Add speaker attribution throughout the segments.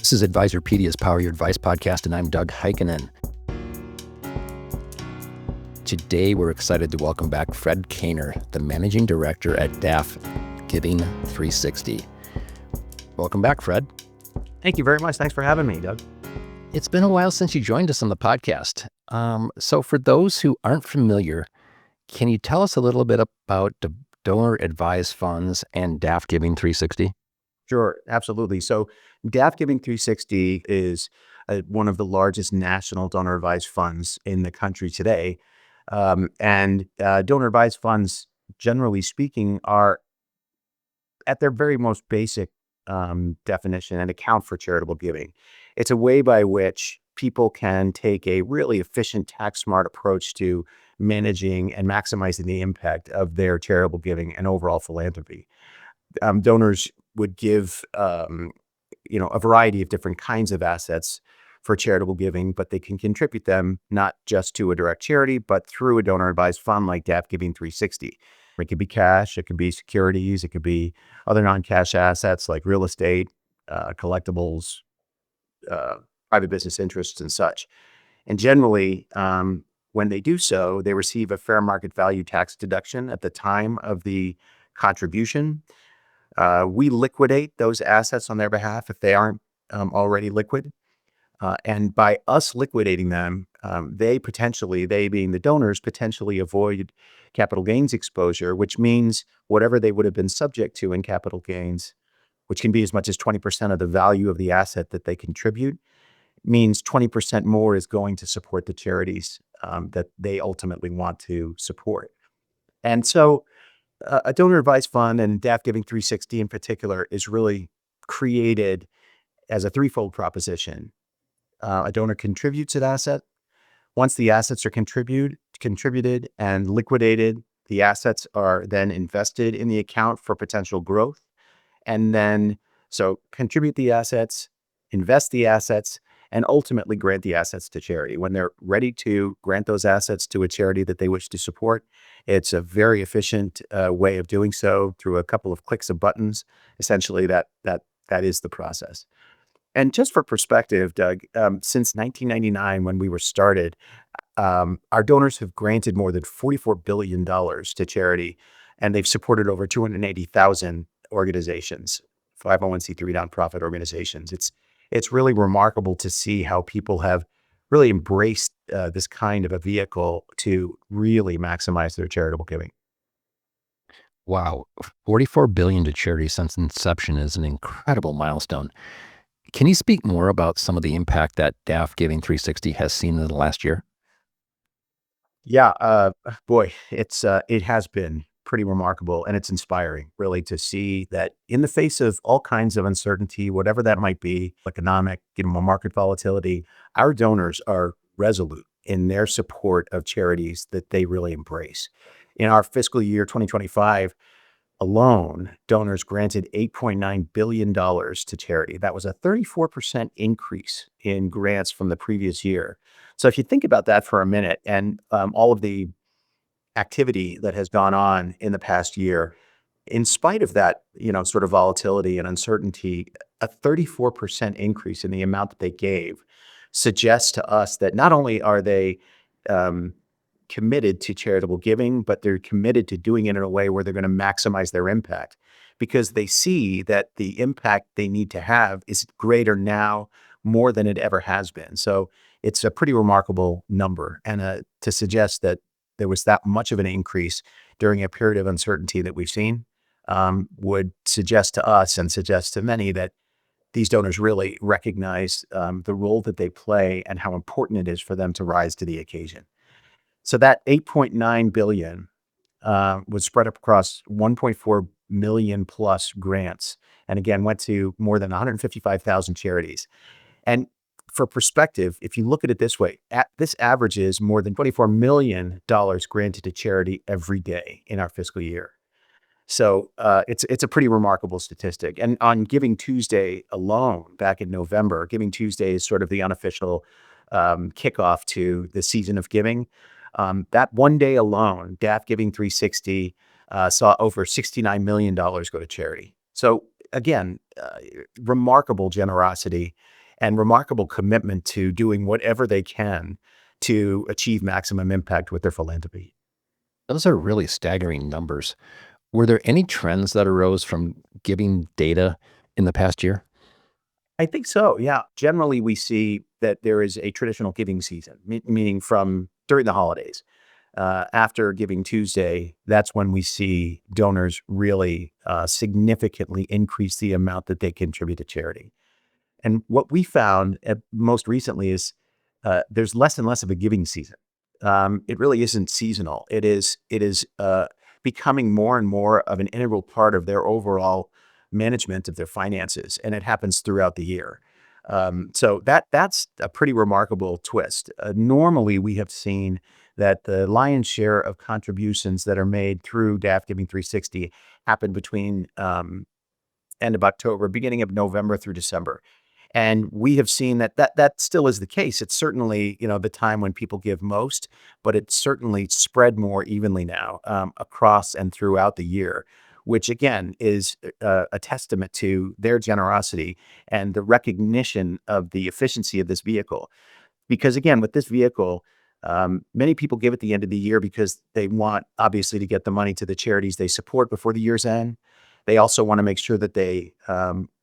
Speaker 1: This is Advisorpedia's Power Your Advice podcast, and I'm Doug Heikkinen. Today, we're excited to welcome back Fred Kaynor, the Managing Director at DAF Giving 360. Welcome back, Fred.
Speaker 2: Thank you very much. Thanks for having me, Doug.
Speaker 1: It's been a while since you joined us on the podcast. So for those who aren't familiar, can you tell us a little bit about the donor advised funds and DAF Giving 360?
Speaker 2: Sure, absolutely. So DAF Giving 360 is one of the largest national donor advised funds in the country today. And donor advised funds, generally speaking, are at their very most basic definition and account for charitable giving. It's a way by which people can take a really efficient, tax smart approach to managing and maximizing the impact of their charitable giving and overall philanthropy. Donors would give, a variety of different kinds of assets for charitable giving, but they can contribute them not just to a direct charity, but through a donor advised fund like DAF Giving 360. It could be cash, it could be securities, it could be other non-cash assets like real estate, collectibles, private business interests, and such. And generally, when they do so, they receive a fair market value tax deduction at the time of the contribution. We liquidate those assets on their behalf if they aren't already liquid. And by us liquidating them, they being the donors, potentially avoid capital gains exposure, which means whatever they would have been subject to in capital gains, which can be as much as 20% of the value of the asset that they contribute, means 20% more is going to support the charities that they ultimately want to support. And so a donor advised fund, and DAF Giving 360 in particular, is really created as a threefold proposition. A donor contributes an asset. Once the assets are contributed and liquidated, the assets are then invested in the account for potential growth. And then, so contribute the assets, invest the assets, and ultimately grant the assets to charity. When they're ready to grant those assets to a charity that they wish to support, it's a very efficient way of doing so through a couple of clicks of buttons. Essentially, that is the process. And just for perspective, Doug, since 1999, when we were started, our donors have granted more than $44 billion to charity, and they've supported over 280,000 organizations, 501c3 nonprofit organizations. It's really remarkable to see how people have really embraced this kind of a vehicle to really maximize their charitable giving.
Speaker 1: Wow, $44 billion to charity since inception is an incredible milestone. Can you speak more about some of the impact that DAF Giving 360 has seen in the last year?
Speaker 2: Yeah, boy, it has been pretty remarkable, and it's inspiring, really, to see that in the face of all kinds of uncertainty, whatever that might be, economic, market volatility, our donors are resolute in their support of charities that they really embrace. In our fiscal year 2025 alone, donors granted $8.9 billion to charity. That was a 34% increase in grants from the previous year. So if you think about that for a minute, and all of the activity that has gone on in the past year, in spite of that, sort of volatility and uncertainty, a 34% increase in the amount that they gave suggests to us that not only are they committed to charitable giving, but they're committed to doing it in a way where they're going to maximize their impact, because they see that the impact they need to have is greater now more than it ever has been. So it's a pretty remarkable number, and to suggest that there was that much of an increase during a period of uncertainty that we've seen would suggest to us, and suggest to many, that these donors really recognize the role that they play and how important it is for them to rise to the occasion. So that $8.9 billion was spread across 1.4 million plus grants, and again went to more than 155,000 charities. And for perspective, if you look at it this way, this averages more than $24 million granted to charity every day in our fiscal year. So it's a pretty remarkable statistic. And on Giving Tuesday alone, back in November, Giving Tuesday is sort of the unofficial kickoff to the season of giving. That one day alone, DAF Giving 360 saw over $69 million go to charity. So again, remarkable generosity and remarkable commitment to doing whatever they can to achieve maximum impact with their philanthropy.
Speaker 1: Those are really staggering numbers. Were there any trends that arose from giving data in the past year?
Speaker 2: I think so. Yeah. Generally, we see that there is a traditional giving season, meaning from during the holidays. After Giving Tuesday, that's when we see donors really significantly increase the amount that they contribute to charity. And what we found most recently is there's less and less of a giving season. It really isn't seasonal. It is becoming more and more of an integral part of their overall management of their finances, and it happens throughout the year. So that's a pretty remarkable twist. Normally, we have seen that the lion's share of contributions that are made through DAF Giving 360 happen between end of October, beginning of November through December. And we have seen that still is the case. It's certainly, the time when people give most, but it's certainly spread more evenly now across and throughout the year, which again is a testament to their generosity and the recognition of the efficiency of this vehicle. Because again, with this vehicle, many people give at the end of the year because they want, obviously, to get the money to the charities they support before the year's end. They also want to make sure that they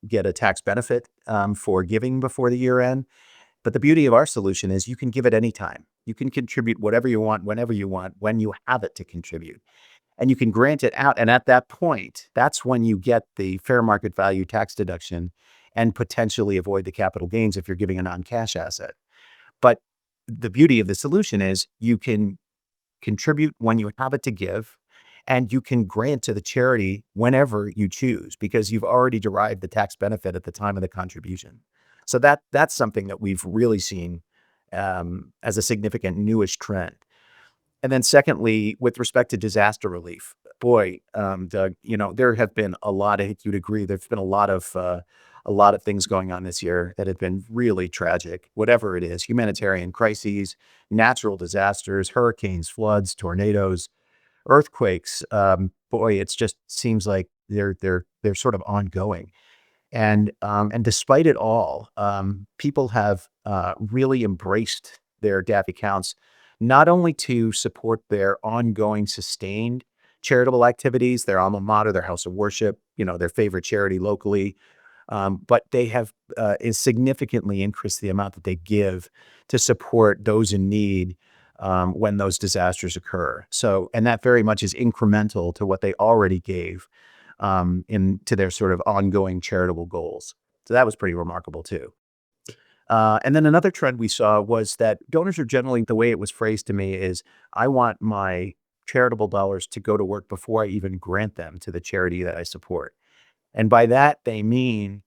Speaker 2: get a tax benefit for giving before the year end. But the beauty of our solution is you can give at any time. You can contribute whatever you want, whenever you want, when you have it to contribute. And you can grant it out. And at that point, that's when you get the fair market value tax deduction and potentially avoid the capital gains if you're giving a non-cash asset. But the beauty of the solution is you can contribute when you have it to give, and you can grant to the charity whenever you choose because you've already derived the tax benefit at the time of the contribution. So that's something that we've really seen as a significant newish trend. And then secondly, with respect to disaster relief, boy, Doug, there have been a lot. I think you'd agree. There's been a lot of things going on this year that have been really tragic. Whatever it is, humanitarian crises, natural disasters, hurricanes, floods, tornadoes, earthquakes. Boy, it's just seems like they're sort of ongoing. And despite it all, people have really embraced their DAP accounts, not only to support their ongoing sustained charitable activities, their alma mater, their house of worship, their favorite charity locally, but they have significantly increased the amount that they give to support those in need when those disasters occur. So, and that very much is incremental to what they already gave to their sort of ongoing charitable goals. So that was pretty remarkable too. And then another trend we saw was that donors are generally, the way it was phrased to me is, I want my charitable dollars to go to work before I even grant them to the charity that I support. And by that, they mean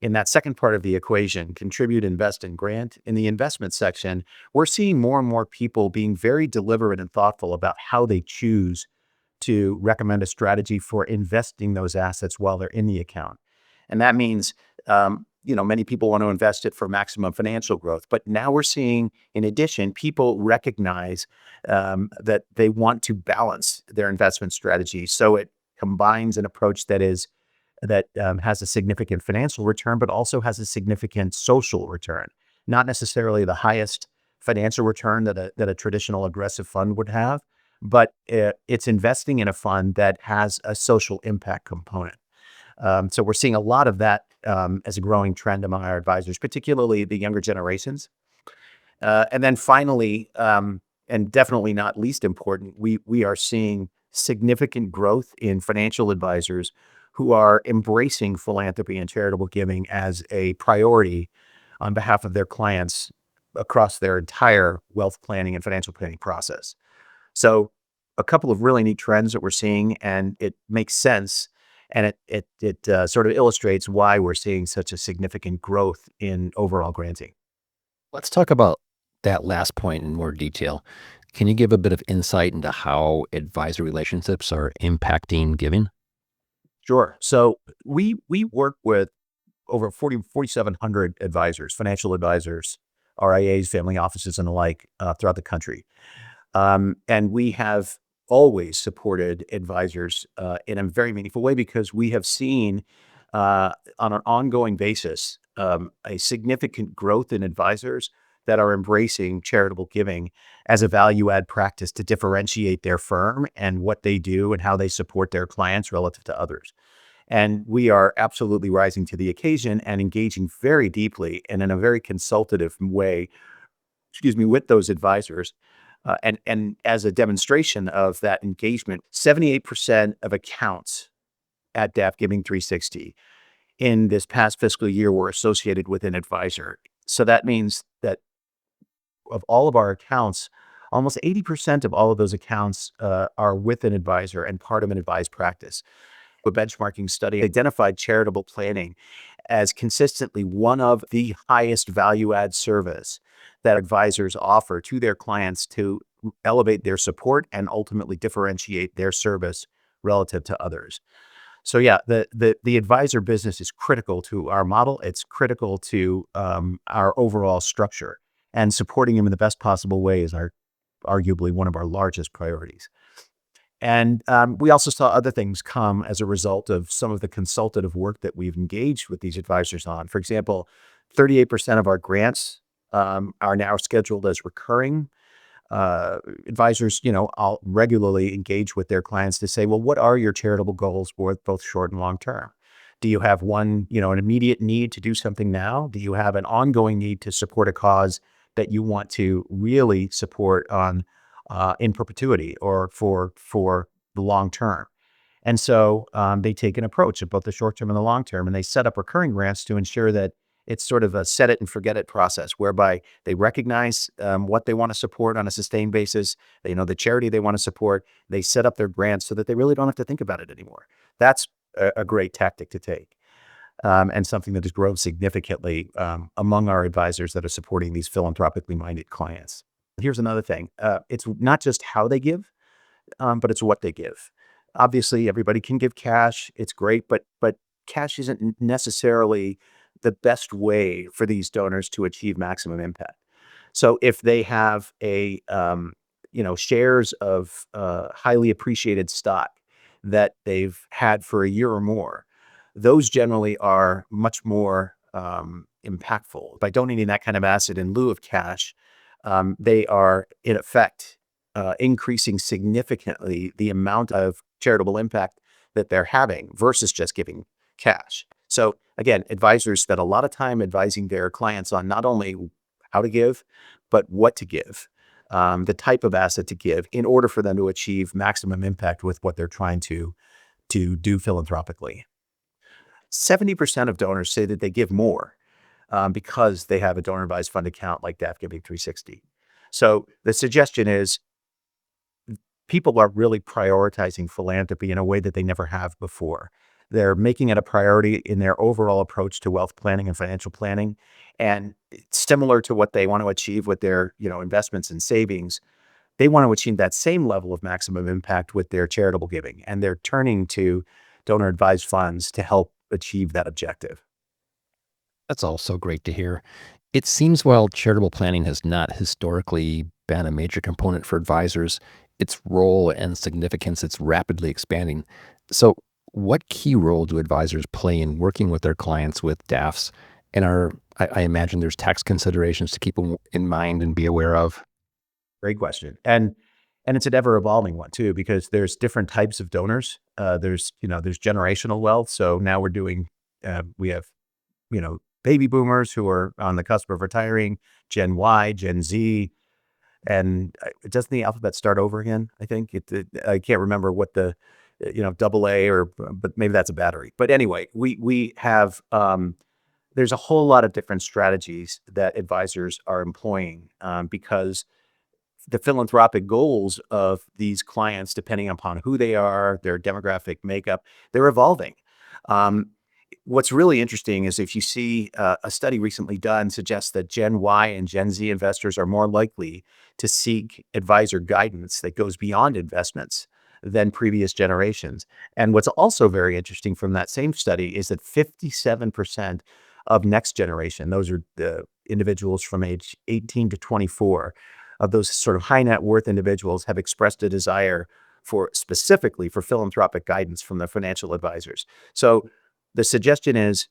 Speaker 2: in that second part of the equation, contribute, invest, and grant. In the investment section, we're seeing more and more people being very deliberate and thoughtful about how they choose to recommend a strategy for investing those assets while they're in the account. And that means, many people want to invest it for maximum financial growth. But now we're seeing, in addition, people recognize that they want to balance their investment strategy. So it combines an approach that has a significant financial return, but also has a significant social return. Not necessarily the highest financial return that a traditional aggressive fund would have, but it's investing in a fund that has a social impact component. So we're seeing a lot of that as a growing trend among our advisors, particularly the younger generations. And then finally, and definitely not least important, we are seeing significant growth in financial advisors who are embracing philanthropy and charitable giving as a priority on behalf of their clients across their entire wealth planning and financial planning process. So a couple of really neat trends that we're seeing, and it makes sense. And it sort of illustrates why we're seeing such a significant growth in overall granting.
Speaker 1: Let's talk about that last point in more detail. Can you give a bit of insight into how advisor relationships are impacting giving?
Speaker 2: Sure. So we work with over 4,700 advisors, financial advisors, RIAs, family offices, and the like throughout the country. And we have always supported advisors in a very meaningful way because we have seen on an ongoing basis a significant growth in advisors that are embracing charitable giving as a value add practice to differentiate their firm and what they do and how they support their clients relative to others. And we are absolutely rising to the occasion and engaging very deeply and in a very consultative way, with those advisors. And as a demonstration of that engagement, 78% of accounts at DAF Giving 360 in this past fiscal year were associated with an advisor. So that means that of all of our accounts, almost 80% of all of those accounts are with an advisor and part of an advised practice. A benchmarking study identified charitable planning as consistently one of the highest value add service that advisors offer to their clients to elevate their support and ultimately differentiate their service relative to others. So yeah, the advisor business is critical to our model. It's critical to our overall structure, and supporting them in the best possible way is our arguably one of our largest priorities. And we also saw other things come as a result of some of the consultative work that we've engaged with these advisors on. For example, 38% of our grants are now scheduled as recurring. Advisors, I'll regularly engage with their clients to say, well, what are your charitable goals for both short and long term? Do you have one, an immediate need to do something now? Do you have an ongoing need to support a cause that you want to really support on in perpetuity or for the long term? And so they take an approach of both the short term and the long term, and they set up recurring grants to ensure that it's sort of a set it and forget it process, whereby they recognize what they want to support on a sustained basis. They know the charity they want to support. They set up their grants so that they really don't have to think about it anymore. That's a great tactic to take, and something that has grown significantly among our advisors that are supporting these philanthropically minded clients. Here's another thing. It's not just how they give, but it's what they give. Obviously, everybody can give cash. It's great, but cash isn't necessarily the best way for these donors to achieve maximum impact. So if they have shares of highly appreciated stock that they've had for a year or more, those generally are much more impactful. By donating that kind of asset in lieu of cash, they are in effect increasing significantly the amount of charitable impact that they're having versus just giving cash. So again, advisors spend a lot of time advising their clients on not only how to give, but what to give, the type of asset to give in order for them to achieve maximum impact with what they're trying to do philanthropically. 70% of donors say that they give more because they have a donor advised fund account like DAF Giving 360. So the suggestion is people are really prioritizing philanthropy in a way that they never have before. They're making it a priority in their overall approach to wealth planning and financial planning. And similar to what they want to achieve with their, investments and savings, they want to achieve that same level of maximum impact with their charitable giving. And they're turning to donor advised funds to help achieve that objective.
Speaker 1: That's all so great to hear. It seems while charitable planning has not historically been a major component for advisors, its role and significance it's rapidly expanding. So, what key role do advisors play in working with their clients with DAFs? And I imagine there's tax considerations to keep in mind and be aware of.
Speaker 2: Great question. And it's an ever evolving one too, because there's different types of donors. There's generational wealth. So now we have, baby boomers who are on the cusp of retiring, Gen Y, Gen Z, and doesn't the alphabet start over again? I think I can't remember what the, double A but maybe that's a battery. But anyway, we have, there's a whole lot of different strategies that advisors are employing because the philanthropic goals of these clients, depending upon who they are, their demographic makeup, they're evolving. Um, what's really interesting is if you see a study recently done suggests that Gen Y and Gen Z investors are more likely to seek advisor guidance that goes beyond investments than previous generations. And what's also very interesting from that same study is that 57% of next generation, those are the individuals from age 18 to 24, of those sort of high net worth individuals have expressed a desire specifically for philanthropic guidance from their financial advisors. So the suggestion is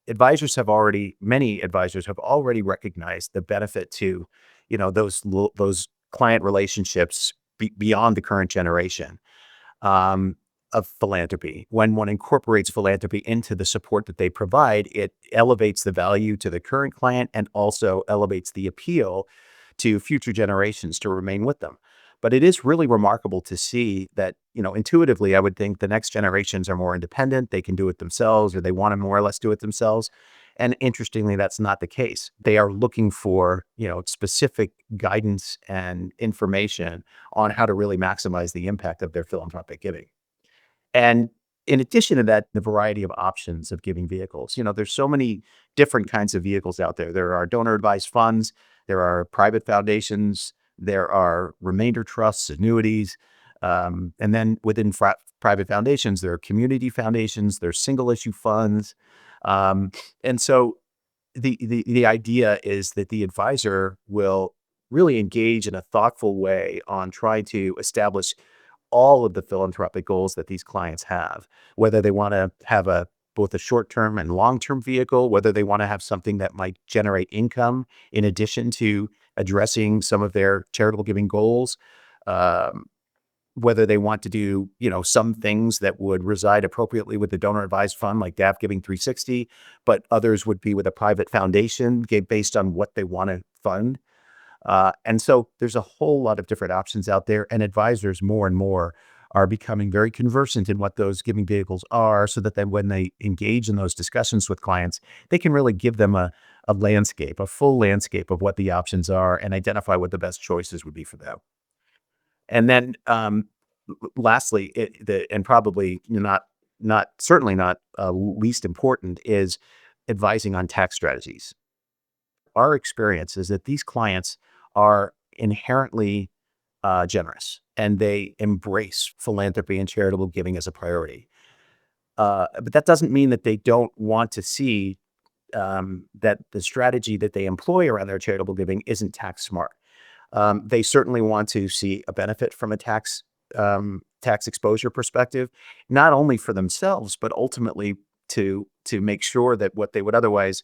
Speaker 2: many advisors have already recognized the benefit to, those client relationships beyond the current generation, um, of philanthropy. When one incorporates philanthropy into the support that they provide, it elevates the value to the current client and also elevates the appeal to future generations to remain with them. But it is really remarkable to see that, intuitively, I would think the next generations are more independent. They can do it themselves, or they want to more or less do it themselves. And interestingly, that's not the case. They are looking for, specific guidance and information on how to really maximize the impact of their philanthropic giving. And in addition to that, the variety of options of giving vehicles. There's so many different kinds of vehicles out there. There are donor advised funds, there are private foundations, there are remainder trusts, annuities. And then within private foundations, there are community foundations, there's single issue funds. Um, and so the idea is that the advisor will really engage in a thoughtful way on trying to establish all of the philanthropic goals that these clients have, whether they want to have both a short-term and long-term vehicle, whether they want to have something that might generate income in addition to addressing some of their charitable giving goals, um, whether they want to do, some things that would reside appropriately with the donor advised fund like DAF Giving 360, but others would be with a private foundation based on what they want to fund. And so there's a whole lot of different options out there, and advisors more and more are becoming very conversant in what those giving vehicles are, so that then when they engage in those discussions with clients, they can really give them a landscape, a full landscape of what the options are and identify what the best choices would be for them. And then, lastly, and probably certainly not least important, is advising on tax strategies. Our experience is that these clients are inherently generous, and they embrace philanthropy and charitable giving as a priority. But that doesn't mean that they don't want to see that the strategy that they employ around their charitable giving isn't tax smart. They certainly want to see a benefit from a tax exposure perspective, not only for themselves, but ultimately to make sure that what they would otherwise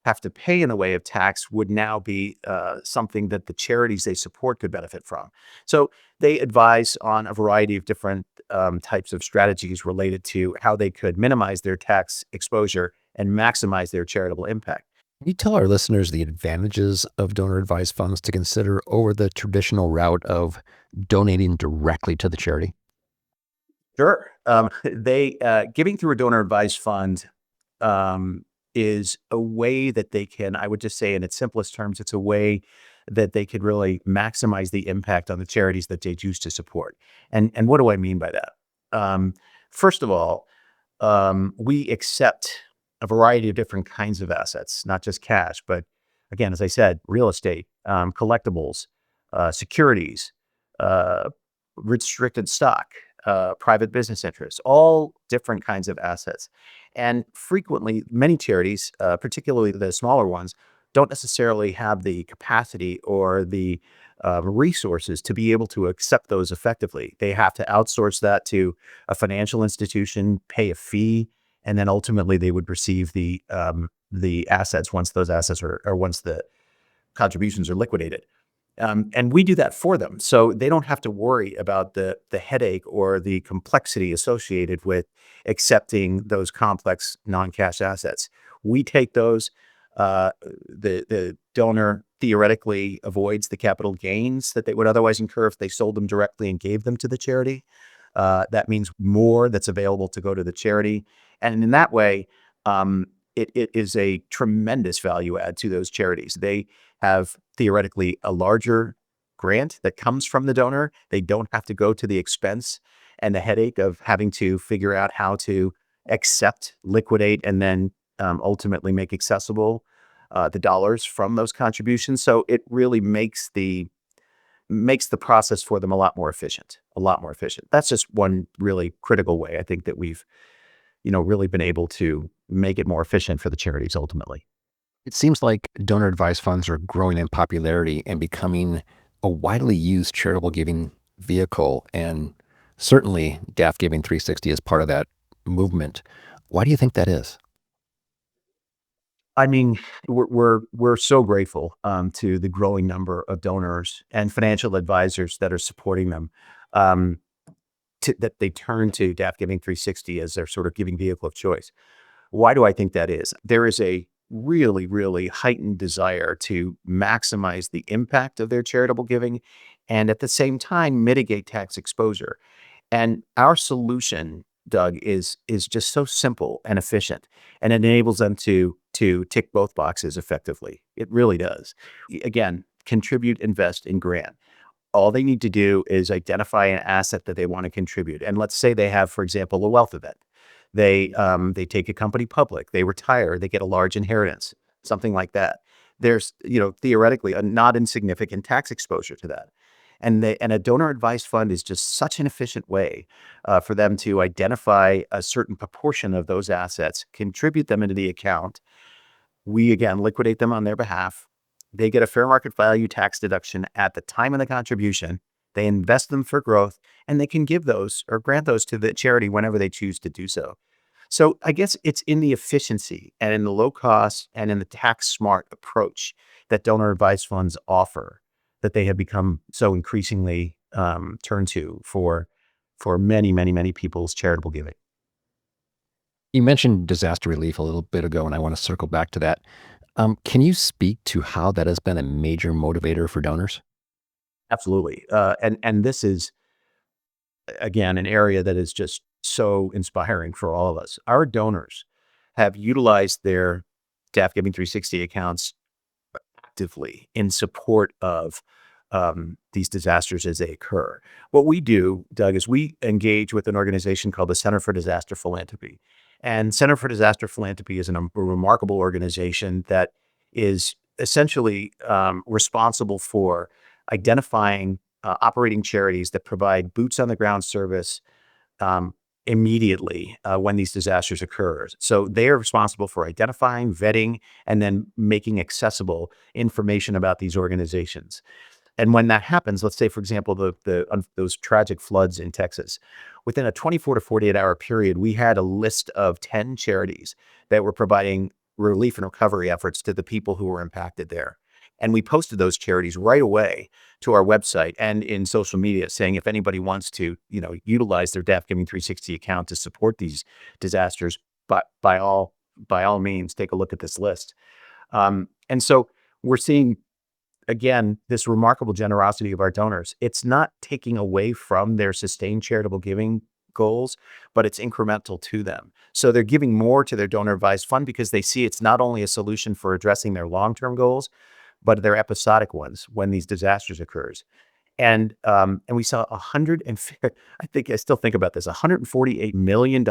Speaker 2: have to pay in the way of tax would now be something that the charities they support could benefit from. So they advise on a variety of different types of strategies related to how they could minimize their tax exposure and maximize their charitable impact.
Speaker 1: Can you tell our listeners the advantages of donor advised funds to consider over the traditional route of donating directly to the charity?
Speaker 2: Sure. They Giving through a donor advised fund um, is a way that they can, I would just say in its simplest terms, it's a way that they could really maximize the impact on the charities that they choose to support. And what do I mean by that? Um, First of all, we accept a variety of different kinds of assets, not just cash, but again, as I said, real estate, collectibles, securities, uh, restricted stock, private business interests, all different kinds of assets. And frequently, many charities, particularly the smaller ones, don't necessarily have the capacity or the resources to be able to accept those effectively. They have to outsource that to a financial institution, pay a fee, and then ultimately they would receive the assets once those assets are, or once the contributions are liquidated. And we do that for them, so they don't have to worry about the headache or the complexity associated with accepting those complex non-cash assets. We take those. The donor theoretically avoids the capital gains that they would otherwise incur if they sold them directly and gave them to the charity. That means more that's available to go to the charity, and in that way, it is a tremendous value add to those charities. They have theoretically a larger grant that comes from the donor. They don't have to go to the expense and the headache of having to figure out how to accept, liquidate, and then ultimately make accessible the dollars from those contributions. So it really makes the process for them a lot more efficient, a lot more efficient. That's just one really critical way I think that we've, really been able to make it more efficient for the charities ultimately.
Speaker 1: It seems like donor advised funds are growing in popularity and becoming a widely used charitable giving vehicle. And certainly, DAF Giving 360 is part of that movement. Why do you think that is?
Speaker 2: I mean, we're so grateful to the growing number of donors and financial advisors that are supporting them. Um, that they turn to DAF Giving 360 as their sort of giving vehicle of choice. Why do I think that is? There is a really, really heightened desire to maximize the impact of their charitable giving and at the same time mitigate tax exposure. And our solution, Doug, is just so simple and efficient, and it enables them to tick both boxes effectively. It really does. Again, contribute, invest, and grant. All they need to do is identify an asset that they want to contribute. And let's say they have, for example, a wealth event. They take a company public, they retire, they get a large inheritance, something like that. There's, theoretically a not insignificant tax exposure to that. And a donor advised fund is just such an efficient way for them to identify a certain proportion of those assets, contribute them into the account. We again liquidate them on their behalf. They get a fair market value tax deduction at the time of the contribution. They invest them for growth, and they can give those or grant those to the charity whenever they choose to do so. So I guess it's in the efficiency and in the low cost and in the tax smart approach that donor advised funds offer that they have become so increasingly turned to for many, many, many people's charitable giving.
Speaker 1: You mentioned disaster relief a little bit ago, and I want to circle back to that. Can you speak to how that has been a major motivator for donors?
Speaker 2: Absolutely. And this is again, an area that is just so inspiring for all of us. Our donors have utilized their DAF Giving 360 accounts actively in support of these disasters as they occur. What we do, Doug, is we engage with an organization called the Center for Disaster Philanthropy. And Center for Disaster Philanthropy is a remarkable organization that is essentially responsible for identifying operating charities that provide boots on the ground service um, immediately when these disasters occur. So they are responsible for identifying, vetting, and then making accessible information about these organizations. And when that happens, let's say, for example, those tragic floods in Texas, within a 24 to 48-hour period, we had a list of 10 charities that were providing relief and recovery efforts to the people who were impacted there. And we posted those charities right away to our website and in social media, saying if anybody wants to, utilize their DAF Giving 360 account to support these disasters, but by all means, take a look at this list. And so we're seeing again, this remarkable generosity of our donors. It's not taking away from their sustained charitable giving goals, but it's incremental to them. So they're giving more to their donor advised fund because they see it's not only a solution for addressing their long-term goals, but their episodic ones when these disasters occurs. And we saw I think I still think about this, $148 million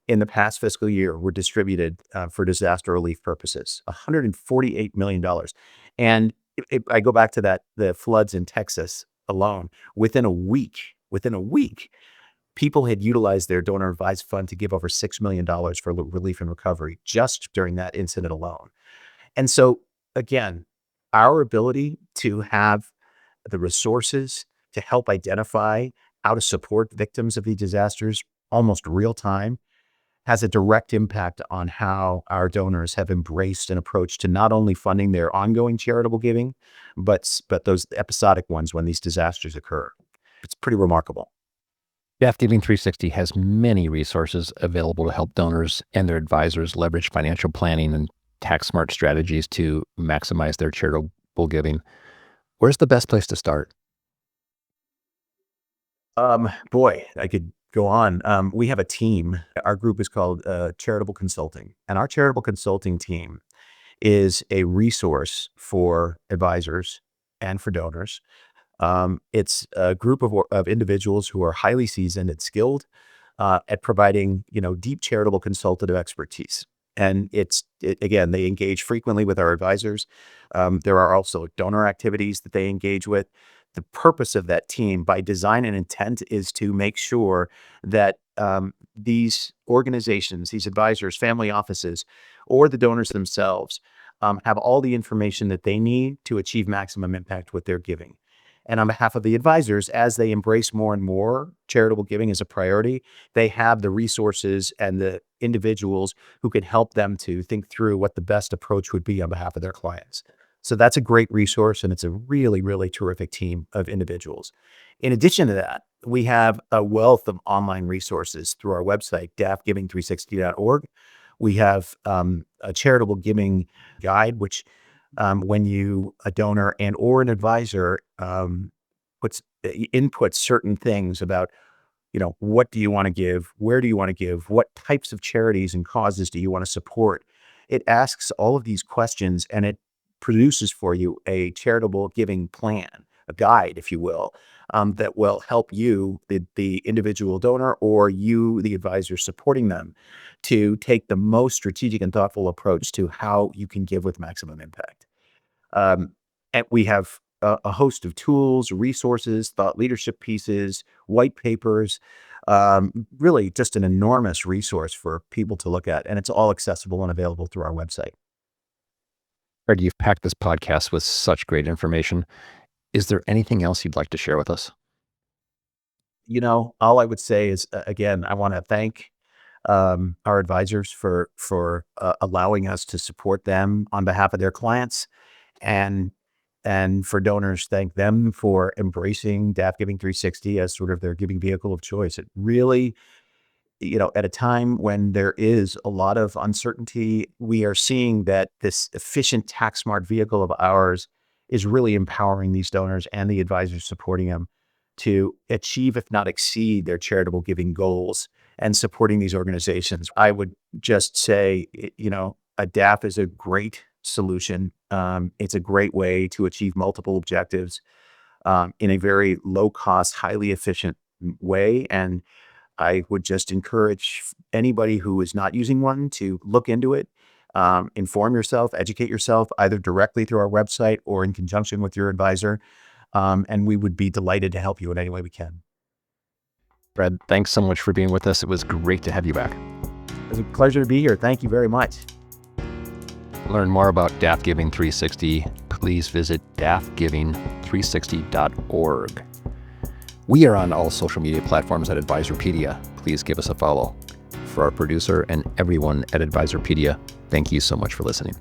Speaker 2: in the past fiscal year were distributed for disaster relief purposes. $148 million. And I go back to the floods in Texas alone. Within a week, people had utilized their donor advised fund to give over $6 million for relief and recovery just during that incident alone. And so, again, our ability to have the resources to help identify how to support victims of these disasters almost real time has a direct impact on how our donors have embraced an approach to not only funding their ongoing charitable giving, but those episodic ones when these disasters occur. It's pretty remarkable.
Speaker 1: Death Giving 360 has many resources available to help donors and their advisors leverage financial planning and tax smart strategies to maximize their charitable giving. Where's the best place to start?
Speaker 2: Boy, I could go on. We have a team. Our group is called Charitable Consulting, and our charitable consulting team is a resource for advisors and for donors. It's a group of individuals who are highly seasoned and skilled at providing, deep charitable consultative expertise. And again, they engage frequently with our advisors. There are also donor activities that they engage with. The purpose of that team, by design and intent, is to make sure that these organizations, these advisors, family offices, or the donors themselves have all the information that they need to achieve maximum impact with their giving. And on behalf of the advisors, as they embrace more and more charitable giving as a priority, they have the resources and the individuals who can help them to think through what the best approach would be on behalf of their clients. So that's a great resource, and it's a really, really terrific team of individuals. In addition to that, we have a wealth of online resources through our website, daffgiving360.org. We have a charitable giving guide, which when you, a donor and or an advisor, inputs certain things about, what do you want to give? Where do you want to give? What types of charities and causes do you want to support? It asks all of these questions, and it produces for you a charitable giving plan, a guide, if you will, that will help you, the individual donor, or you, the advisor supporting them, to take the most strategic and thoughtful approach to how you can give with maximum impact. Um, and we have a host of tools, resources, thought leadership pieces, white papers, really just an enormous resource for people to look at. And it's all accessible and available through our website.
Speaker 1: Fred, you've packed this podcast with such great information. Is there anything else you'd like to share with us?
Speaker 2: All I would say is, again, I want to thank our advisors for allowing us to support them on behalf of their clients, and for donors, thank them for embracing DAF Giving 360 as sort of their giving vehicle of choice. It really, at a time when there is a lot of uncertainty, we are seeing that this efficient, tax smart vehicle of ours is really empowering these donors and the advisors supporting them to achieve, if not exceed, their charitable giving goals and supporting these organizations. I would just say, a DAF is a great solution. It's a great way to achieve multiple objectives in a very low cost, highly efficient way. And I would just encourage anybody who is not using one to look into it, inform yourself, educate yourself, either directly through our website or in conjunction with your advisor. And we would be delighted to help you in any way we can.
Speaker 1: Fred, thanks so much for being with us. It was great to have you back.
Speaker 2: It was a pleasure to be here. Thank you very much.
Speaker 1: To learn more about DAF Giving 360, please visit daffgiving360.org. We are on all social media platforms at Advisorpedia. Please give us a follow. For our producer and everyone at Advisorpedia, thank you so much for listening.